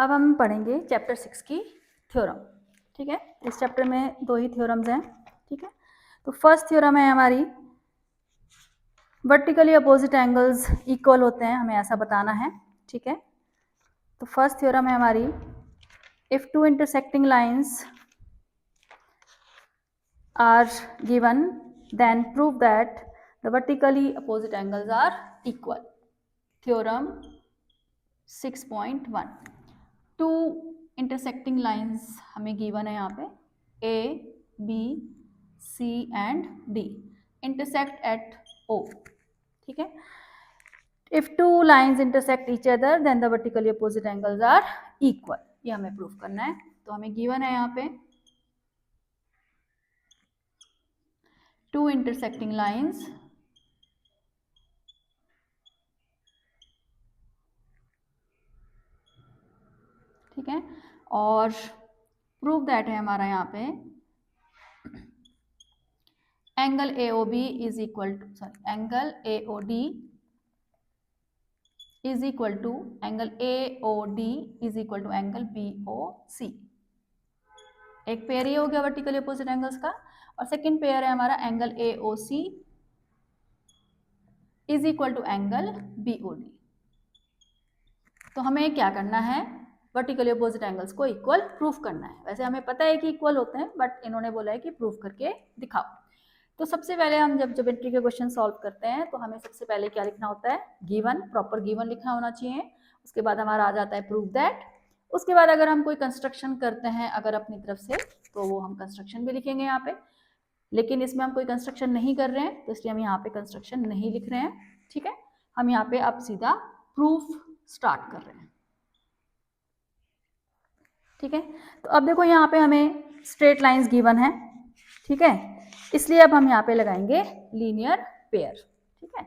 अब हम पढ़ेंगे चैप्टर 6 की थ्योरम। ठीक है, इस चैप्टर में 2 ही थ्योरम्स हैं। ठीक है, तो फर्स्ट थ्योरम है हमारी वर्टिकली अपोजिट एंगल्स इक्वल होते हैं, हमें ऐसा बताना है। ठीक है, तो फर्स्ट थ्योरम है हमारी if two intersecting lines are given then prove that the vertically opposite angles are equal. Theorem 6.1 two intersecting lines हमें गिवन है यहाँ पे A, B, C and D intersect at O। ठीक है, if two lines intersect each other then the vertically opposite angles are equal. ये हमें proof करना है। तो हमें गिवन है यहाँ पे टू इंटरसेक्टिंग लाइंस ठीक है, और प्रूफ दैट है हमारा यहाँ पे angle AOB is equal to angle AOD is equal to angle AOD is equal to angle BOC। एक पेयर ये हो गया वर्टिकली अपोजिट एंगल्स का, और सेकंड पेयर है हमारा angle AOC is equal to angle BOD। तो हमें क्या करना है, वर्टिकली अपोजिट एंगल्स को इक्वल प्रूफ करना है। वैसे हमें पता है कि इक्वल होते हैं, बट इन्होंने बोला है कि प्रूफ करके दिखाओ। तो सबसे पहले हम जब ज्योमेट्री के क्वेश्चन सॉल्व करते हैं तो हमें सबसे पहले क्या लिखना होता है, गिवन, प्रॉपर गिवन लिखना होना चाहिए। उसके बाद हमारा आ जाता है प्रूफ दैट। उसके बाद अगर हम कोई कंस्ट्रक्शन करते हैं अगर अपनी तरफ से, तो वो हम कंस्ट्रक्शन भी लिखेंगे यहाँ पे। लेकिन इसमें हम कोई कंस्ट्रक्शन नहीं कर रहे हैं, तो इसलिए हम यहाँ पे कंस्ट्रक्शन नहीं लिख रहे हैं। ठीक है, हम यहाँ पे अब सीधा प्रूफ स्टार्ट कर रहे हैं। ठीक है, तो अब देखो यहाँ पे हमें स्ट्रेट लाइंस गिवन है। ठीक है, इसलिए अब हम यहाँ पे लगाएंगे लीनियर पेयर। ठीक है,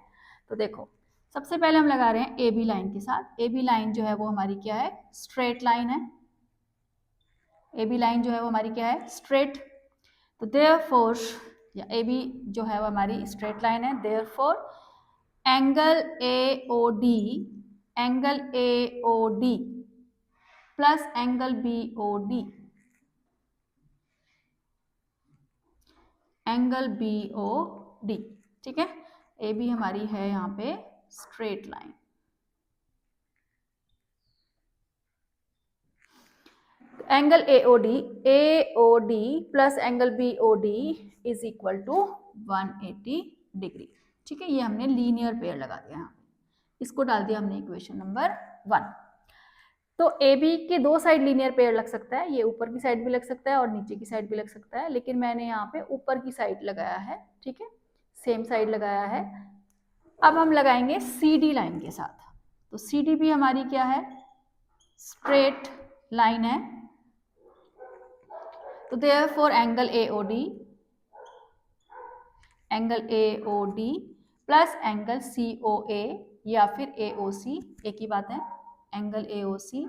तो देखो सबसे पहले हम लगा रहे हैं AB लाइन के साथ। AB लाइन जो है वो हमारी क्या है, स्ट्रेट लाइन है। AB लाइन जो है वो हमारी क्या है, स्ट्रेट। तो देयरफॉर या AB जो है वो हमारी स्ट्रेट लाइन है, therefore angle AOD plus angle BOD ठीक है, AB हमारी है यहाँ पे straight line. Angle AOD plus angle BOD is equal to 180 degree. ठीक है, ये हमने लीनियर पेयर लगा दिया यहाँ, इसको डाल दिया हमने इक्वेशन नंबर 1। तो AB के दो साइड लीनियर पेयर लग सकता है, ये ऊपर की साइड भी लग सकता है और नीचे की साइड भी लग सकता है, लेकिन मैंने यहाँ पे ऊपर की साइड लगाया है। ठीक है, सेम साइड लगाया है। अब हम लगाएंगे CD लाइन के साथ। तो CD भी हमारी क्या है, स्ट्रेट लाइन है। तो therefore angle AOD plus angle COA या फिर AOC, एक ही बात है, angle AOC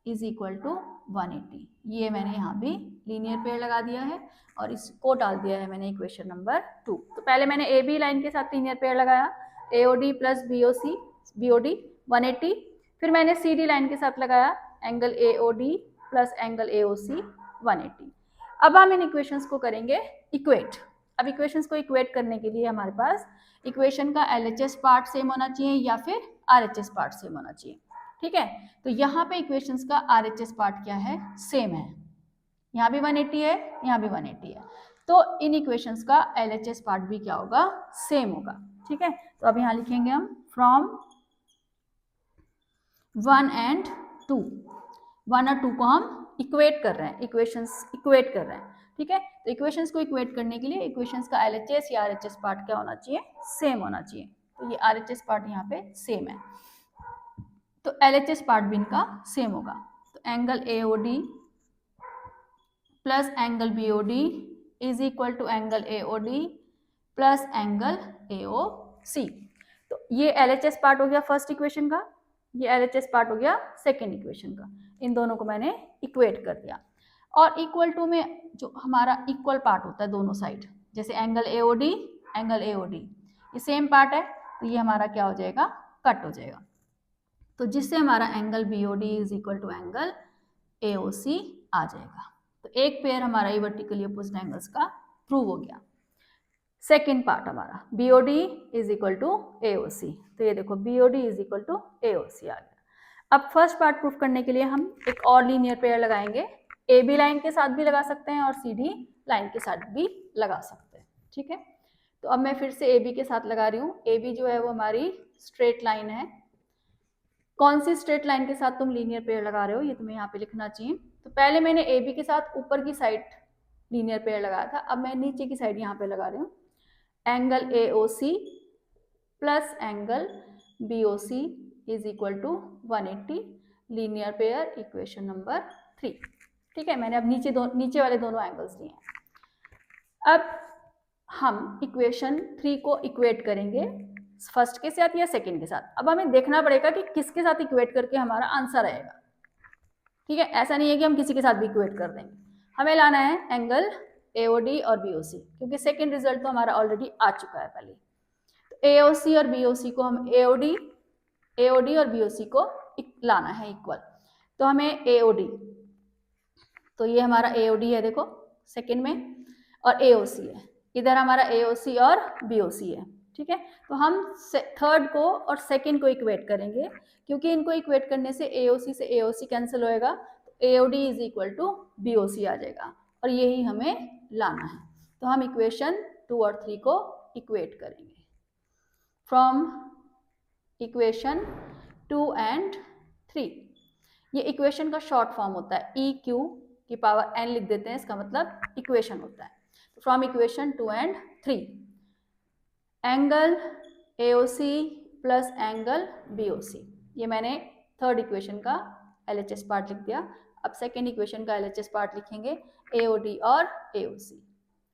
is equal to 180। ये मैंने यहाँ भी लीनियर पेयर लगा दिया है और इसको डाल दिया है मैंने इक्वेशन नंबर 2। तो पहले मैंने AB लाइन के साथ लीनियर पेयर लगाया AOD प्लस BOD 180, फिर मैंने CD लाइन के साथ लगाया angle AOD plus angle AOC 180। अब हम इन इक्वेशंस को करेंगे इक्वेट। अब इक्वेशंस को इक्वेट करने के लिए हमारे पास इक्वेशन का LHS पार्ट सेम होना चाहिए या फिर RHS पार्ट सेम होना चाहिए। ठीक है, तो यहाँ पे इक्वेशंस का RHS पार्ट क्या है, सेम है। यहाँ भी 180 है, यहाँ भी 180 है, तो इन इक्वेशंस का LHS पार्ट भी क्या होगा, सेम होगा। ठीक है, तो अब यहाँ लिखेंगे हम फ्रॉम 1 एंड 2। 1 और 2 को हम इक्वेट कर रहे हैं, इक्वेशंस इक्वेट कर रहे हैं। ठीक है, तो इक्वेशंस को इक्वेट करने के लिए इक्वेशंस का LHS या RHS पार्ट क्या होना चाहिए, सेम होना चाहिए। तो ये RHS पार्ट यहाँ पे सेम है, तो LHS पार्ट भी इनका सेम होगा। तो angle AOD plus angle BOD is equal to angle AOD plus angle AOC। तो ये LHS पार्ट हो गया फर्स्ट इक्वेशन का, ये LHS पार्ट हो गया सेकेंड इक्वेशन का। इन दोनों को मैंने इक्वेट कर दिया। और इक्वल टू में जो हमारा इक्वल पार्ट होता है दोनों साइड, जैसे एंगल AOD ये सेम पार्ट है, तो ये हमारा क्या हो जाएगा, कट हो जाएगा। तो जिससे हमारा angle BOD is equal to angle AOC आ जाएगा। तो एक पेयर हमारा ये वर्टिकली अपोजिट एंगल्स का प्रूव हो गया। सेकेंड पार्ट हमारा BOD is equal to AOC। तो ये देखो BOD is equal to AOC आ गया। अब फर्स्ट पार्ट प्रूफ करने के लिए हम एक और लीनियर पेयर लगाएंगे। AB लाइन के साथ भी लगा सकते हैं और CD लाइन के साथ भी लगा सकते हैं। ठीक है, तो अब मैं फिर से AB के साथ लगा रही हूँ। AB जो है वो हमारी स्ट्रेट लाइन है। कौन सी स्ट्रेट लाइन के साथ तुम लीनियर पेयर लगा रहे हो, ये तुम्हें यहाँ पे लिखना चाहिए। तो पहले मैंने AB के साथ ऊपर की साइड लीनियर पेयर लगाया था, अब मैं नीचे की साइड यहाँ पे लगा रही हूँ। Angle AOC plus angle BOC is equal to 180, linear pair equation number 3। ठीक है, मैंने अब नीचे वाले दोनों एंगल्स लिए हैं। अब हम इक्वेशन 3 को इक्वेट करेंगे फर्स्ट के साथ या सेकंड के साथ। अब हमें देखना पड़ेगा कि किसके साथ इक्वेट करके हमारा आंसर आएगा। ठीक है, ऐसा नहीं है कि हम किसी के साथ भी इक्वेट कर देंगे। हमें लाना है एंगल AOD और BOC, क्योंकि सेकंड रिजल्ट तो हमारा ऑलरेडी आ चुका है पहले। तो AOC और BOC को हम AOD और BOC को लाना है इक्वल। तो हमें AOD, तो ये हमारा AOD है देखो सेकंड में, और AOC है इधर, हमारा AOC और BOC है। ठीक है, तो हम थर्ड को और सेकंड को इक्वेट करेंगे, क्योंकि इनको इक्वेट करने से AOC से AOC कैंसिल होएगा, तो AOD is equal to BOC आ जाएगा, और यही हमें लाना है। तो हम इक्वेशन 2 और 3 को इक्वेट करेंगे। फ्रॉम इक्वेशन 2 एंड 3, ये इक्वेशन का शॉर्ट फॉर्म होता है, EQ की पावर n लिख देते हैं, इसका मतलब इक्वेशन होता है। From equation 2 and 3, angle AOC plus angle BOC, ये मैंने थर्ड इक्वेशन का LHS पार्ट लिख दिया। अब सेकेंड इक्वेशन का LHS पार्ट लिखेंगे, AOD और AOC,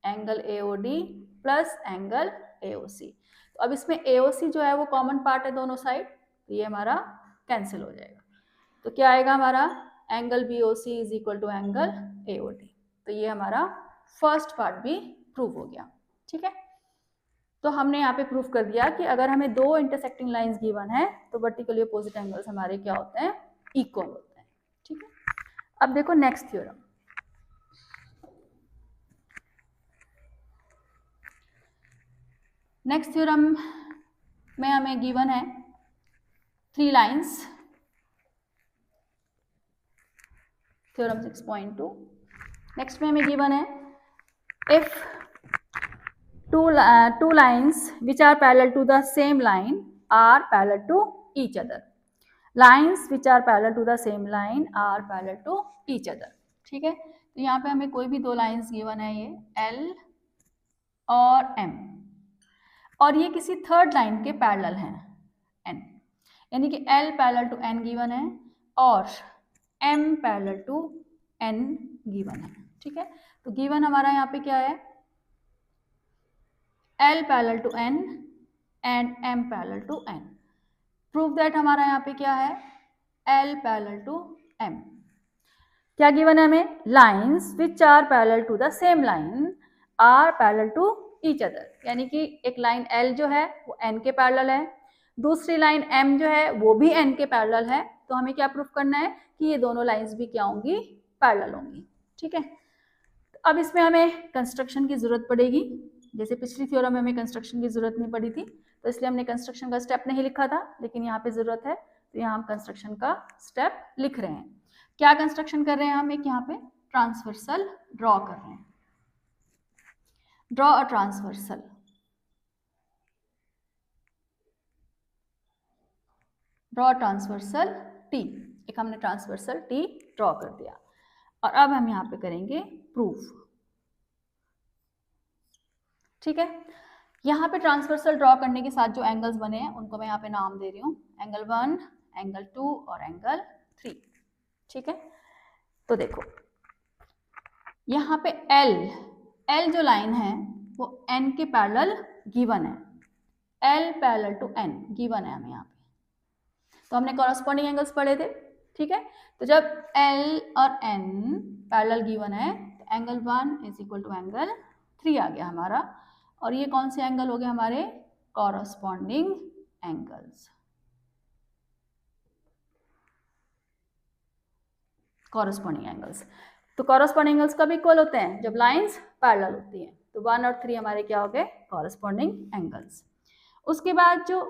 angle AOD plus angle AOC। तो अब इसमें AOC जो है वो कॉमन पार्ट है दोनों साइड, तो ये हमारा कैंसिल हो जाएगा। तो क्या आएगा हमारा, angle BOC is equal to angle AOD। तो ये हमारा फर्स्ट पार्ट भी प्रूव हो गया। ठीक है, तो हमने यहाँ पे प्रूफ कर दिया कि अगर हमें दो इंटरसेक्टिंग लाइंस गिवन है तो वर्टिकली अपोजिट एंगल्स हमारे क्या होते हैं, इक्वल होते हैं। ठीक है, अब देखो नेक्स्ट थ्योरम। नेक्स्ट थ्योरम में हमें गिवन है 3 लाइंस, थ्योरम 6.2। नेक्स्ट में हमें गिवन है if two lines which are parallel to the same line are parallel to each other. Lines which are parallel to the same line are parallel to each other. ठीक है, तो यहाँ पे हमें कोई भी दो लाइंस गिवन है, ये L और M, और ये किसी थर्ड लाइन के पैरेलल हैं N, यानी कि L parallel to N given है और M parallel to N given है। ठीक है, तो गिवन हमारा यहाँ पे क्या है, L parallel to N and M parallel to N। Proof that हमारा यहाँ पे क्या है, L पैरेलल टू M। क्या गिवन है हमें, lines which are parallel to the same line are parallel to each other, यानी कि एक लाइन L जो है वो N के पैरेलल है, दूसरी लाइन M जो है वो भी N के पैरेलल है। तो हमें क्या प्रूफ करना है कि ये दोनों लाइंस भी क्या होंगी, पैरेलल होंगी। ठीक है, अब इसमें हमें कंस्ट्रक्शन की जरूरत पड़ेगी। जैसे पिछली थ्योरम में हमें कंस्ट्रक्शन की जरूरत नहीं पड़ी थी, तो इसलिए हमने कंस्ट्रक्शन का स्टेप नहीं लिखा था, लेकिन यहाँ पे जरूरत है, तो यहाँ हम कंस्ट्रक्शन का स्टेप लिख रहे हैं। क्या कंस्ट्रक्शन कर रहे हैं हम, एक यहाँ पे ट्रांसवर्सल ड्रॉ कर रहे हैं। Draw a transversal, draw transversal T, एक हमने ट्रांसवर्सल T ड्रॉ कर दिया। और अब हम यहाँ पे करेंगे प्रूफ। ठीक है, यहाँ पे ट्रांसवर्सल ड्रॉ करने के साथ जो एंगल्स बने हैं उनको मैं यहाँ पे नाम दे रही हूँ, एंगल 1, एंगल 2 और एंगल 3। ठीक है, तो देखो यहाँ पे L जो लाइन है वो N के पैरेलल गिवन है, L parallel to N given है हमें यहाँ पे, तो हमने कॉरस्पॉन्डिंग एंगल्स पढ़े थे। ठीक है, तो जब L और N पैरेलल गिवन है तो angle 1 is equal to angle 3 आ गया हमारा, और ये कौन से एंगल हो गए हमारे, कॉरस्पॉन्डिंग एंगल्स। Corresponding angles. तो कॉरस्पॉन्डिंग एंगल्स कब इक्वल होते हैं? जब लाइंस पैरेलल होती हैं। तो 1 और 3 हमारे क्या हो गए? Corresponding angles. उसके बाद जो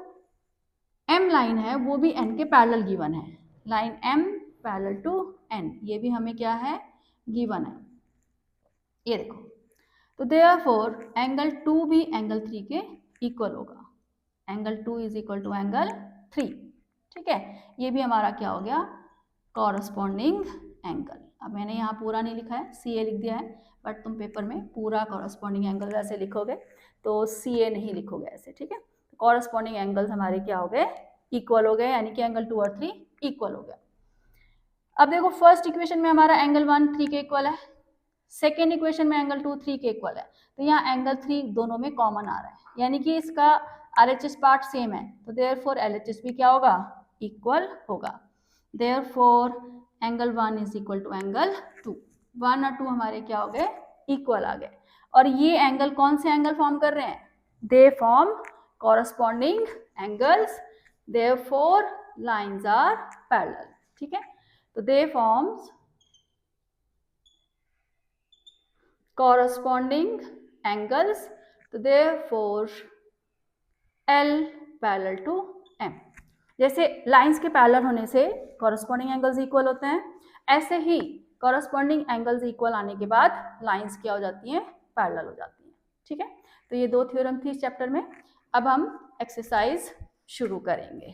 m लाइन है वो भी n के पैरेलल गिवन है। Line m parallel to n, ये भी हमें क्या है? गिवन है। ये देखो, तो देयरफॉर एंगल 2 भी एंगल 3 के इक्वल होगा। Angle 2 is equal to angle 3। ठीक है, ये भी हमारा क्या हो गया? Corresponding angle. अब मैंने यहाँ पूरा नहीं लिखा है, सी ए लिख दिया है, बट तुम पेपर में पूरा कॉरस्पॉन्डिंग एंगल ऐसे लिखोगे तो सी ए नहीं लिखोगे ऐसे। ठीक है, कॉरस्पॉन्डिंग एंगल्स हमारे क्या हो गए? इक्वल हो गए, यानी कि एंगल 2 और 3 इक्वल हो गया। अब देखो, फर्स्ट इक्वेशन में हमारा एंगल 1 3 के इक्वल है, सेकेंड इक्वेशन में एंगल 2 3 के इक्वल है, तो यहाँ एंगल 3 दोनों में कॉमन आ रहा है, यानी कि इसका RHS पार्ट सेम है, तो देयरफॉर LHS भी क्या होगा? इक्वल होगा। Therefore angle 1 is equal to angle 2। 1 और 2 हमारे क्या हो गए? इक्वल आ गए। और ये एंगल कौन से एंगल फॉर्म कर रहे हैं? They form corresponding angles, therefore lines are parallel. ठीक है, तो दे फॉर्म्स corresponding angles, तो therefore L parallel to M। जैसे लाइंस के पैरेलल होने से कॉरस्पॉन्डिंग एंगल्स इक्वल होते हैं, ऐसे ही कॉरस्पॉन्डिंग एंगल्स इक्वल आने के बाद लाइंस क्या हो जाती हैं? पैरेलल हो जाती हैं। ठीक है, तो ये 2 थ्योरम थी इस चैप्टर में। अब हम एक्सरसाइज शुरू करेंगे।